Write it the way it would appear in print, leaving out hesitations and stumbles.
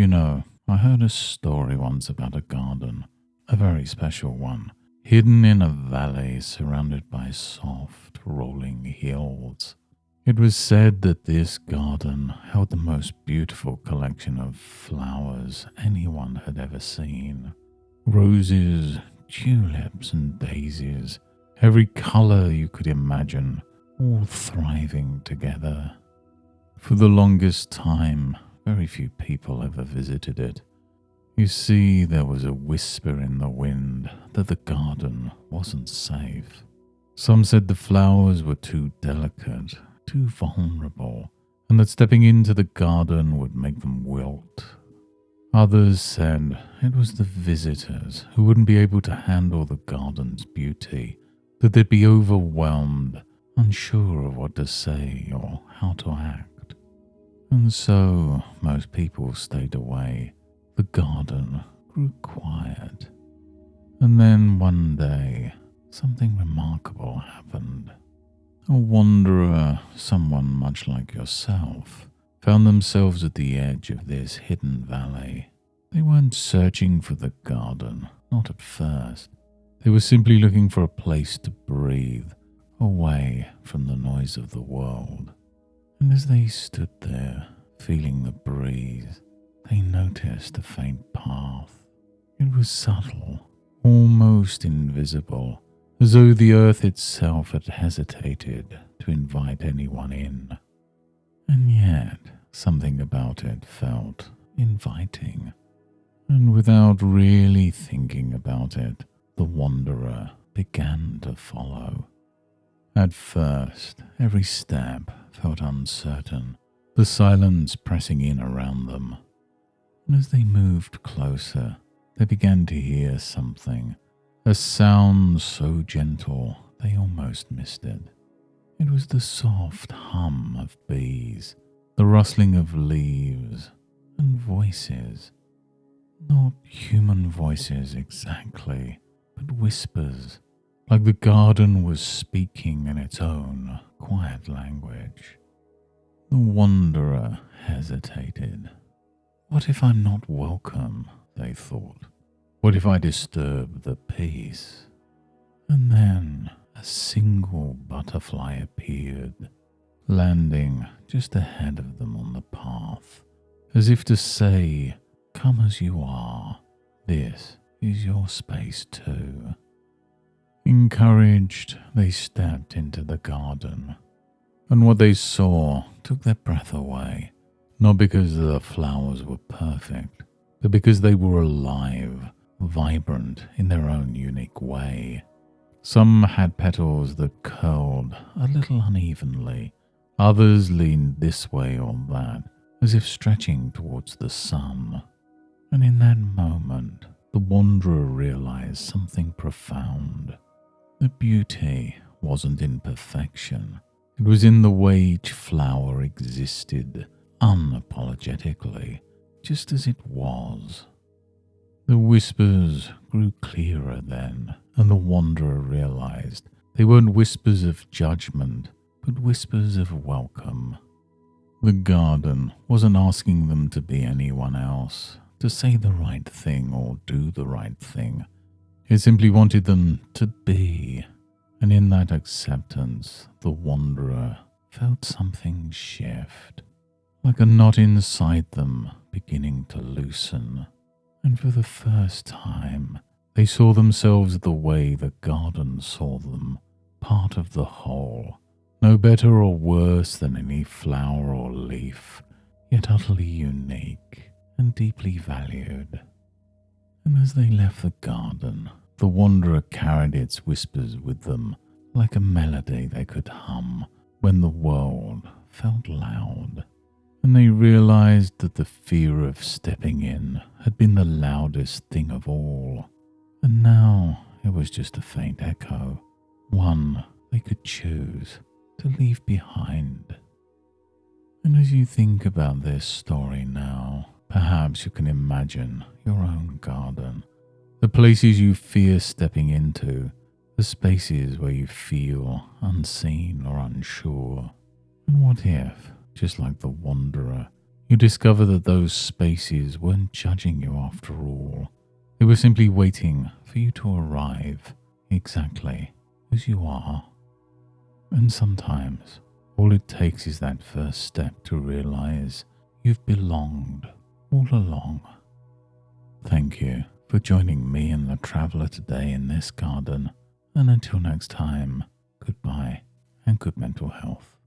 I heard a story once about a garden, a very special one, hidden in a valley surrounded by soft, rolling hills. It was said that this garden held the most beautiful collection of flowers anyone had ever seen. Roses, tulips, and daisies, every color you could imagine, all thriving together. For the longest time, very few people ever visited it. You see, there was a whisper in the wind that the garden wasn't safe. Some said the flowers were too delicate, too vulnerable, and that stepping into the garden would make them wilt. Others said it was the visitors who wouldn't be able to handle the garden's beauty, that they'd be overwhelmed, unsure of what to say or how to act. And so most people stayed away. The garden grew quiet. And then one day, something remarkable happened. A wanderer, someone much like yourself, found themselves at the edge of this hidden valley. They weren't searching for the garden, not at first. They were simply looking for a place to breathe, away from the noise of the world. And as they stood there, feeling the breeze, they noticed a faint path. It was subtle, almost invisible, as though the earth itself had hesitated to invite anyone in. And yet, something about it felt inviting. And without really thinking about it, the wanderer began to follow. At first, every step felt uncertain, the silence pressing in around them. And as they moved closer, they began to hear something, a sound so gentle they almost missed it. It was the soft hum of bees, the rustling of leaves, and voices. Not human voices exactly, but whispers, like the garden was speaking in its own quiet language. The wanderer hesitated. What if I'm not welcome, they thought. What if I disturb the peace? And then a single butterfly appeared, landing just ahead of them on the path, as if to say, "Come as you are, this is your space too." Encouraged, they stepped into the garden, and what they saw took their breath away, not because the flowers were perfect, but because they were alive, vibrant in their own unique way. Some had petals that curled a little unevenly, others leaned this way or that, as if stretching towards the sun. And in that moment, the wanderer realized something profound. The beauty wasn't in perfection. It was in the way each flower existed, unapologetically, just as it was. The whispers grew clearer then, and the wanderer realized they weren't whispers of judgment, but whispers of welcome. The garden wasn't asking them to be anyone else, to say the right thing or do the right thing. It simply wanted them to be, and in that acceptance, the wanderer felt something shift, like a knot inside them beginning to loosen. And for the first time, they saw themselves the way the garden saw them, part of the whole, no better or worse than any flower or leaf, yet utterly unique and deeply valued. And as they left the garden, the wanderer carried its whispers with them like a melody they could hum when the world felt loud. And they realized that the fear of stepping in had been the loudest thing of all. And now it was just a faint echo, one they could choose to leave behind. And as you think about this story now, perhaps you can imagine your own garden, the places you fear stepping into, the spaces where you feel unseen or unsure. And what if, just like the wanderer, You discover that those spaces weren't judging you after all. They were simply waiting for you to arrive exactly as you are. And sometimes all it takes is that first step to realize you've belonged all along. Thank you for joining me and the traveler today in this garden. And until next time, goodbye and good mental health.